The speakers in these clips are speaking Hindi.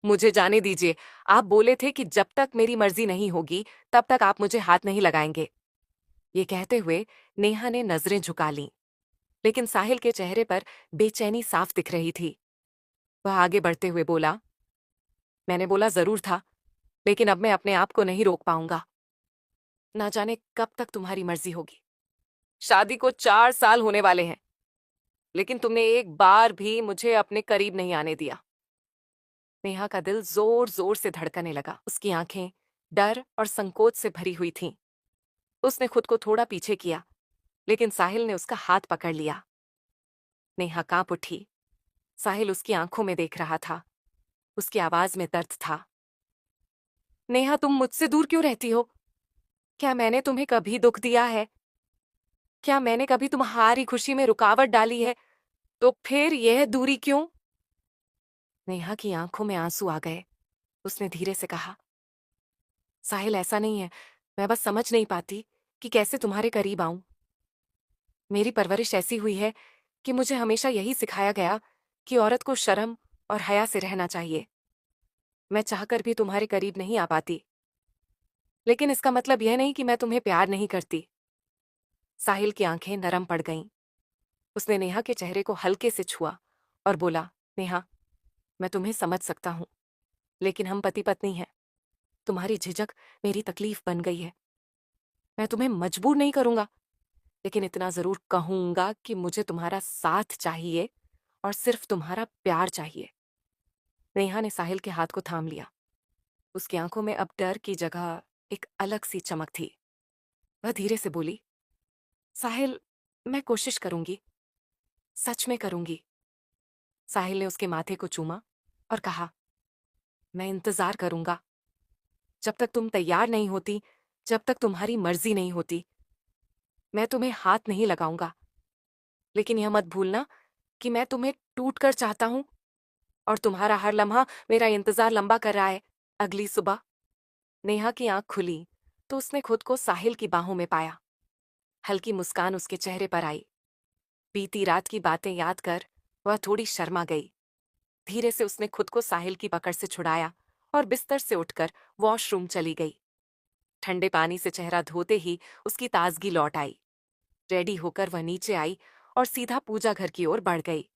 मुझे जाने दीजिए। आप बोले थे कि जब तक मेरी मर्जी नहीं होगी तब तक आप मुझे हाथ नहीं लगाएंगे। ये कहते हुए नेहा ने नजरें झुका लीं, लेकिन साहिल के चेहरे पर बेचैनी साफ दिख रही थी। वह आगे बढ़ते हुए बोला, मैंने बोला जरूर था, लेकिन अब मैं अपने आप को नहीं रोक पाऊंगा। ना जाने कब तक तुम्हारी मर्जी होगी। शादी को 4 साल होने वाले हैं, लेकिन तुमने एक बार भी मुझे अपने करीब नहीं आने दिया। नेहा का दिल जोर जोर से धड़कने लगा। उसकी आंखें डर और संकोच से भरी हुई थीं। उसने खुद को थोड़ा पीछे किया, लेकिन साहिल ने उसका हाथ पकड़ लिया। नेहा कांप उठी। साहिल उसकी आंखों में देख रहा था। उसकी आवाज में दर्द था। नेहा, तुम मुझसे दूर क्यों रहती हो? क्या मैंने तुम्हें कभी दुख दिया है? क्या मैंने कभी तुम्हारी खुशी में रुकावट डाली है? तो फिर यह दूरी क्यों? नेहा की आंखों में आंसू आ गए। उसने धीरे से कहा, साहिल, ऐसा नहीं है। मैं बस समझ नहीं पाती कि कैसे तुम्हारे करीब आऊं। मेरी परवरिश ऐसी हुई है कि मुझे हमेशा यही सिखाया गया कि औरत को शर्म और हया से रहना चाहिए। मैं चाहकर भी तुम्हारे करीब नहीं आ पाती, लेकिन इसका मतलब यह नहीं कि मैं तुम्हें प्यार नहीं करती। साहिल की आंखें नरम पड़ गईं। उसने नेहा के चेहरे को हल्के से छुआ और बोला, नेहा, मैं तुम्हें समझ सकता हूं, लेकिन हम पति पत्नी हैं। तुम्हारी झिझक मेरी तकलीफ बन गई है। मैं तुम्हें मजबूर नहीं करूंगा, लेकिन इतना जरूर कहूंगा कि मुझे तुम्हारा साथ चाहिए और सिर्फ तुम्हारा प्यार चाहिए। नेहा ने साहिल के हाथ को थाम लिया। उसकी आंखों में अब डर की जगह एक अलग सी चमक थी। वह धीरे से बोली, साहिल, मैं कोशिश करूंगी, सच में करूंगी। साहिल ने उसके माथे को चूमा और कहा, मैं इंतजार करूंगा। जब तक तुम तैयार नहीं होती, जब तक तुम्हारी मर्जी नहीं होती, मैं तुम्हें हाथ नहीं लगाऊंगा। लेकिन यह मत भूलना कि मैं तुम्हें टूट कर चाहता हूं और तुम्हारा हर लम्हा मेरा इंतजार लंबा कर रहा है। अगली सुबह नेहा की आंख खुली तो उसने खुद को साहिल की बाहों में पाया। हल्की मुस्कान उसके चेहरे पर आई। बीती रात की बातें याद कर वह थोड़ी शर्मा गई। धीरे से उसने खुद को साहिल की पकड़ से छुड़ाया और बिस्तर से उठकर वॉशरूम चली गई। ठंडे पानी से चेहरा धोते ही उसकी ताजगी लौट आई। रेडी होकर वह नीचे आई और सीधा पूजा घर की ओर बढ़ गई।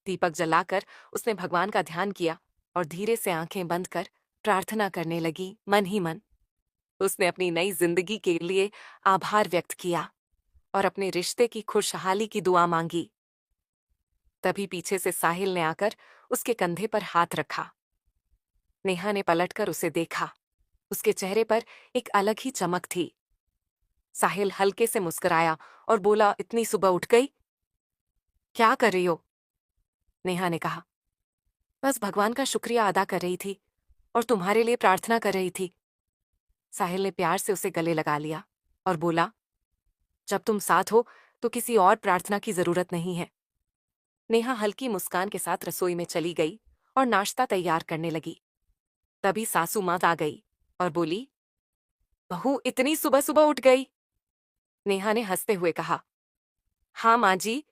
दीपक जलाकर उसने भगवान का ध्यान किया और धीरे से आंखें बंद कर प्रार्थना करने लगी, मन ही मन। उसने अपनी नई जिंदगी के लिए आभार व्यक्त किया और अपने रिश्ते की खुशहाली की दुआ मांगी। तभी पीछे से साहिल ने आकर उसके कंधे पर हाथ रखा। नेहा ने पलटकर उसे देखा। उसके चेहरे पर एक अलग ही चमक थी। साहिल हल्के से मुस्कुराया और बोला, इतनी सुबह उठ गई? क्या कर रही हो? नेहा ने कहा, बस भगवान का शुक्रिया अदा कर रही थी और तुम्हारे लिए प्रार्थना कर रही थी। साहिल ने प्यार से उसे गले लगा लिया और बोला, जब तुम साथ हो तो किसी और प्रार्थना की जरूरत नहीं है। नेहा हल्की मुस्कान के साथ रसोई में चली गई और नाश्ता तैयार करने लगी। तभी सासू माँ आ गई और बोली, बहू इतनी सुबह सुबह उठ गई? नेहा ने हंसते हुए कहा, हाँ माँ जी।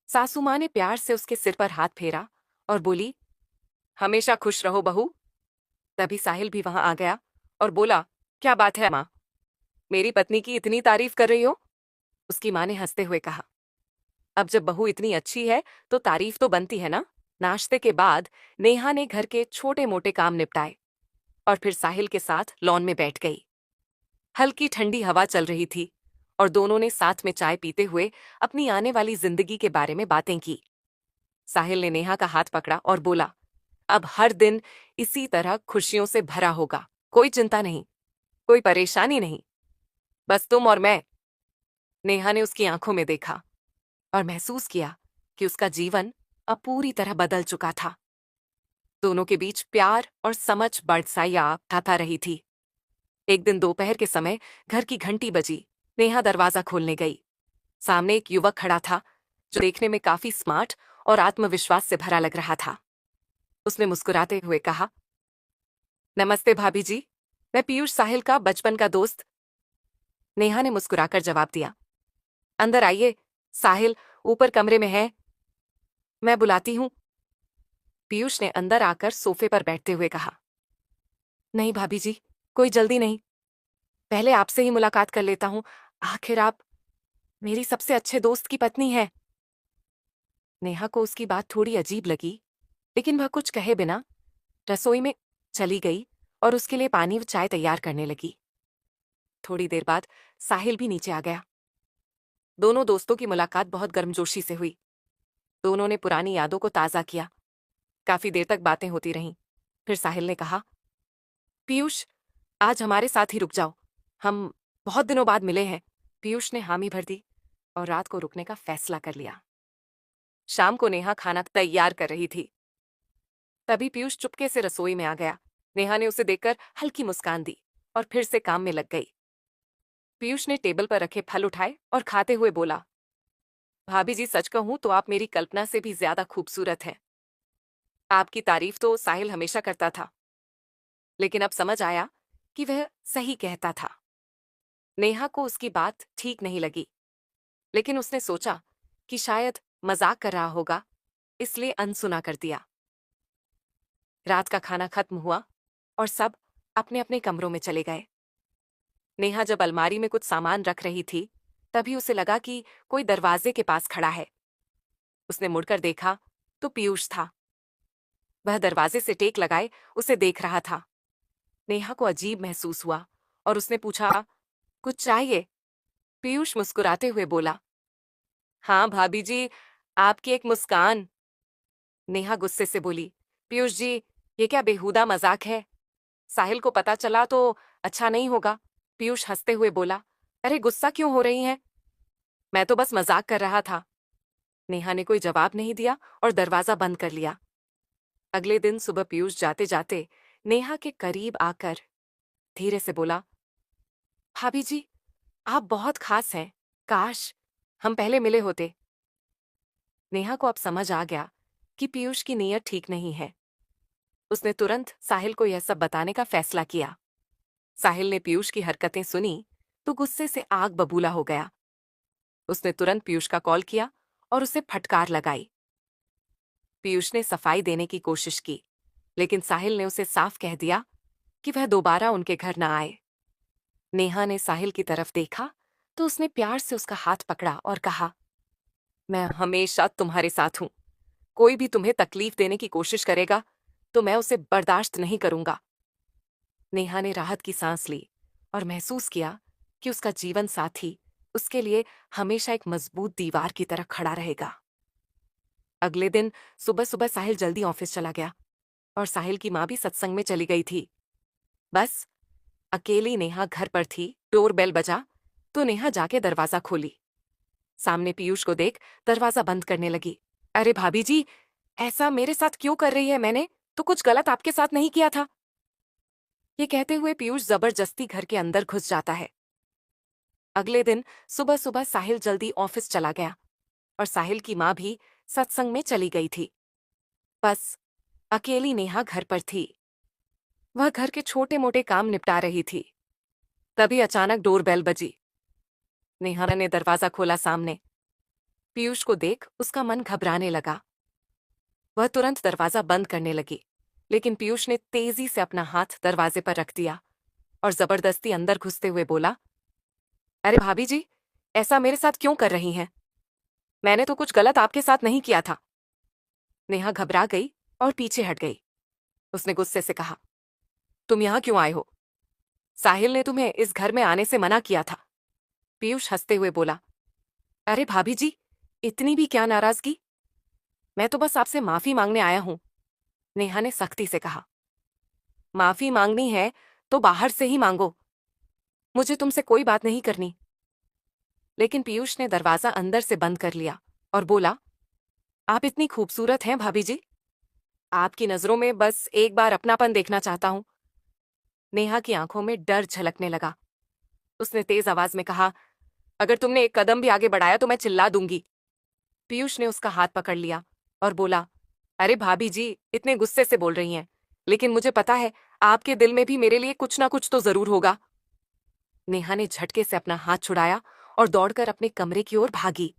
सासू माँ ने प्यार से उसके सिर पर हाथ फेरा और बोली, हमेशा खुश रहो बहू। तभी साहिल भी वहां आ गया और बोला, क्या बात है माँ, मेरी पत्नी की इतनी तारीफ कर रही हो? उसकी माँ ने हंसते हुए कहा, अब जब बहू इतनी अच्छी है तो तारीफ तो बनती है ना। नाश्ते के बाद नेहा ने घर के छोटे मोटे काम निपटाए और फिर साहिल के साथ लॉन में बैठ गई। हल्की ठंडी हवा चल रही थी और दोनों ने साथ में चाय पीते हुए अपनी आने वाली जिंदगी के बारे में बातें की। साहिल ने नेहा का हाथ पकड़ा और बोला, अब हर दिन इसी तरह खुशियों से भरा होगा। कोई चिंता नहीं, कोई परेशानी नहीं, बस तुम और मैं। नेहा ने उसकी आंखों में देखा और महसूस किया कि उसका जीवन अब पूरी तरह बदल चुका था। दोनों के बीच प्यार और समझ बरसाया खाता रही थी। एक दिन दोपहर के समय घर की घंटी बजी। नेहा दरवाजा खोलने गई। सामने एक युवक खड़ा था जो देखने में काफी स्मार्ट और आत्मविश्वास से भरा लग रहा था। उसने मुस्कुराते हुए कहा, नमस्ते भाभी जी, मैं पीयूष, साहिल का बचपन का दोस्त। नेहा ने मुस्कुराकर जवाब दिया, अंदर आइए, साहिल ऊपर कमरे में है, मैं बुलाती हूं। पीयूष ने अंदर आकर सोफे पर बैठते हुए कहा, नहीं भाभी जी, कोई जल्दी नहीं। पहले आपसे ही मुलाकात कर लेता हूं। आखिर आप मेरी सबसे अच्छे दोस्त की पत्नी है। नेहा को उसकी बात थोड़ी अजीब लगी, लेकिन वह कुछ कहे बिना रसोई में चली गई और उसके लिए पानी व चाय तैयार करने लगी। थोड़ी देर बाद साहिल भी नीचे आ गया। दोनों दोस्तों की मुलाकात बहुत गर्मजोशी से हुई। दोनों ने पुरानी यादों को ताज़ा किया। काफी देर तक बातें होती रहीं। फिर साहिल ने कहा, पीयूष, आज हमारे साथ ही रुक जाओ। हम बहुत दिनों बाद मिले हैं। पीयूष ने हामी भर दी और रात को रुकने का फैसला कर लिया। शाम को नेहा खाना तैयार कर रही थी। तभी पीयूष चुपके से रसोई में आ गया। नेहा ने उसे देखकर हल्की मुस्कान दी और फिर से काम में लग गई। पीयूष ने टेबल पर रखे फल उठाए और खाते हुए बोला, भाभी जी, सच कहूं तो आप मेरी कल्पना से भी ज्यादा खूबसूरत हैं। आपकी तारीफ तो साहिल हमेशा करता था, लेकिन अब समझ आया कि वह सही कहता था। नेहा को उसकी बात ठीक नहीं लगी, लेकिन उसने सोचा कि शायद मजाक कर रहा होगा, इसलिए अनसुना कर दिया। रात का खाना खत्म हुआ और सब अपने अपने कमरों में चले गए। नेहा जब अलमारी में कुछ सामान रख रही थी, तभी उसे लगा कि कोई दरवाजे के पास खड़ा है। उसने मुड़कर देखा तो पीयूष था। वह दरवाजे से टेक लगाए उसे देख रहा था। नेहा को अजीब महसूस हुआ और उसने पूछा, कुछ चाहिए? पीयूष मुस्कुराते हुए बोला, हाँ भाभी जी, आपकी एक मुस्कान। नेहा गुस्से से बोली, पीयूष जी, ये क्या बेहुदा मजाक है? साहिल को पता चला तो अच्छा नहीं होगा। पीयूष हंसते हुए बोला, अरे गुस्सा क्यों हो रही हैं? मैं तो बस मजाक कर रहा था। नेहा ने कोई जवाब नहीं दिया और दरवाजा बंद कर लिया। अगले दिन सुबह पीयूष जाते जाते नेहा के करीब आकर धीरे से बोला, भाभी जी, आप बहुत खास हैं। काश हम पहले मिले होते। नेहा को अब समझ आ गया कि पीयूष की नीयत ठीक नहीं है। उसने तुरंत साहिल को यह सब बताने का फैसला किया। साहिल ने पीयूष की हरकतें सुनी तो गुस्से से आग बबूला हो गया। उसने तुरंत पीयूष का कॉल किया और उसे फटकार लगाई। पीयूष ने सफाई देने की कोशिश की, लेकिन साहिल ने उसे साफ कह दिया कि वह दोबारा उनके घर न आए। नेहा ने साहिल की तरफ देखा तो उसने प्यार से उसका हाथ पकड़ा और कहा, मैं हमेशा तुम्हारे साथ हूं। कोई भी तुम्हें तकलीफ देने की कोशिश करेगा तो मैं उसे बर्दाश्त नहीं करूंगा। नेहा ने राहत की सांस ली और महसूस किया कि उसका जीवन साथी उसके लिए हमेशा एक मजबूत दीवार की तरह खड़ा रहेगा। अगले दिन सुबह सुबह साहिल जल्दी ऑफिस चला गया और साहिल की मां भी सत्संग में चली गई थी। बस अकेली नेहा घर पर थी। डोरबेल बजा तो नेहा जाके दरवाजा खोली। सामने पीयूष को देख दरवाजा बंद करने लगी। अरे भाभी जी, ऐसा मेरे साथ क्यों कर रही है? मैंने तो कुछ गलत आपके साथ नहीं किया था। ये कहते हुए पीयूष जबरदस्ती घर के अंदर घुस जाता है। अगले दिन सुबह सुबह साहिल जल्दी ऑफिस चला गया और साहिल की मां भी सत्संग में चली गई थी। बस अकेली नेहा घर पर थी। वह घर के छोटे मोटे काम निपटा रही थी। तभी अचानक डोरबेल बजी। नेहा ने दरवाजा खोला। सामने पीयूष को देख उसका मन घबराने लगा। वह तुरंत दरवाजा बंद करने लगी, लेकिन पीयूष ने तेजी से अपना हाथ दरवाजे पर रख दिया और जबरदस्ती अंदर घुसते हुए बोला, अरे भाभी जी, ऐसा मेरे साथ क्यों कर रही हैं? मैंने तो कुछ गलत आपके साथ नहीं किया था। नेहा घबरा गई और पीछे हट गई। उसने गुस्से से कहा, तुम यहां क्यों आए हो? साहिल ने तुम्हें इस घर में आने से मना किया था। पीयूष हंसते हुए बोला, अरे भाभी जी, इतनी भी क्या नाराजगी? मैं तो बस आपसे माफी मांगने आया हूं। नेहा ने सख्ती से कहा, माफी मांगनी है तो बाहर से ही मांगो। मुझे तुमसे कोई बात नहीं करनी। लेकिन पीयूष ने दरवाजा अंदर से बंद कर लिया और बोला, आप इतनी खूबसूरत हैं भाभी जी। आपकी नजरों में बस एक बार अपनापन देखना चाहता हूं। नेहा की आंखों में डर झलकने लगा। उसने तेज आवाज में कहा, अगर तुमने एक कदम भी आगे बढ़ाया तो मैं चिल्ला दूंगी। पीयूष ने उसका हाथ पकड़ लिया और बोला, अरे भाभी जी, इतने गुस्से से बोल रही हैं, लेकिन मुझे पता है आपके दिल में भी मेरे लिए कुछ ना कुछ तो जरूर होगा। नेहा ने झटके से अपना हाथ छुड़ाया और दौड़कर अपने कमरे की ओर भागी,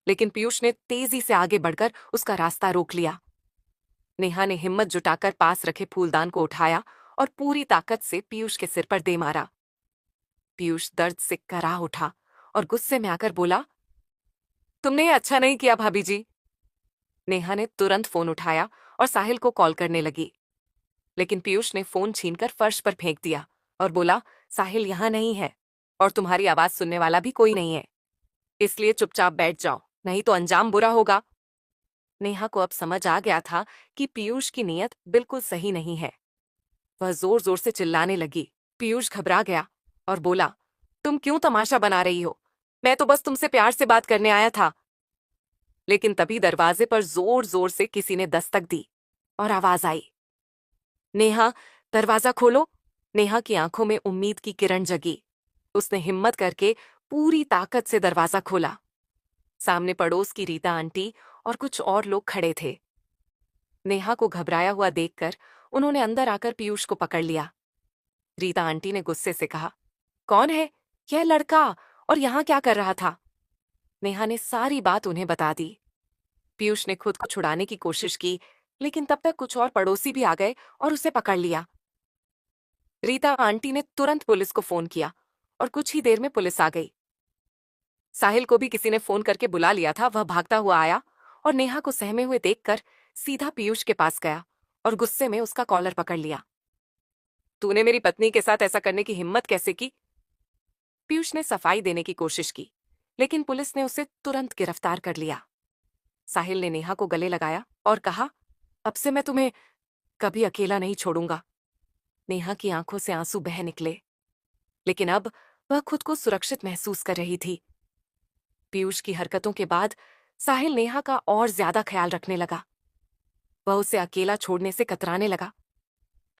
लेकिन पीयूष ने तेजी से आगे बढ़कर उसका रास्ता रोक लिया। नेहा ने हिम्मत जुटाकर पास रखे फूलदान को उठाया और पूरी ताकत से पीयूष के सिर पर दे मारा। पीयूष दर्द से कराह उठा और गुस्से में आकर बोला, तुमने ये अच्छा नहीं किया भाभी जी। नेहा ने तुरंत फोन उठाया और साहिल को कॉल करने लगी, लेकिन पीयूष ने फोन छीनकर फर्श पर फेंक दिया और बोला, साहिल यहां नहीं है और तुम्हारी आवाज सुनने वाला भी कोई नहीं है, इसलिए चुपचाप बैठ जाओ, नहीं तो अंजाम बुरा होगा। नेहा को अब समझ आ गया था कि पीयूष की नीयत बिल्कुल सही नहीं है। वह जोर जोर से चिल्लाने लगी। पीयूष घबरा गया और बोला, तुम क्यों तमाशा बना रही हो? मैं तो बस तुमसे प्यार से बात करने आया था। लेकिन तभी दरवाजे पर जोर जोर से किसी ने दस्तक दी और आवाज आई, नेहा, दरवाजा खोलो। नेहा की आंखों में उम्मीद की किरण जगी। उसने हिम्मत करके पूरी ताकत से दरवाजा खोला। सामने पड़ोस की रीता आंटी और कुछ और लोग खड़े थे। नेहा को घबराया हुआ देखकर उन्होंने अंदर आकर पीयूष को पकड़ लिया। रीता आंटी ने गुस्से से कहा, कौन है यह लड़का और यहां क्या कर रहा था? नेहा ने सारी बात उन्हें बता दी। पीयूष ने खुद को छुड़ाने की कोशिश की, लेकिन तब तक कुछ और पड़ोसी भी आ गए और उसे पकड़ लिया। रीता आंटी ने तुरंत पुलिस को फोन किया और कुछ ही देर में पुलिस आ गई। साहिल को भी किसी ने फोन करके बुला लिया था। वह भागता हुआ आया और नेहा को सहमे हुए देखकर सीधा पीयूष के पास गया और गुस्से में उसका कॉलर पकड़ लिया। तूने मेरी पत्नी के साथ ऐसा करने की हिम्मत कैसे की? पीयूष ने सफाई देने की कोशिश की, लेकिन पुलिस ने उसे तुरंत गिरफ्तार कर लिया। साहिल ने नेहा को गले लगाया और कहा, अब से मैं तुम्हें कभी अकेला नहीं छोड़ूंगा। नेहा की आंखों से आंसू बह निकले, लेकिन अब वह खुद को सुरक्षित महसूस कर रही थी। पीयूष की हरकतों के बाद साहिल नेहा का और ज्यादा ख्याल रखने लगा। वह उसे अकेला छोड़ने से कतराने लगा।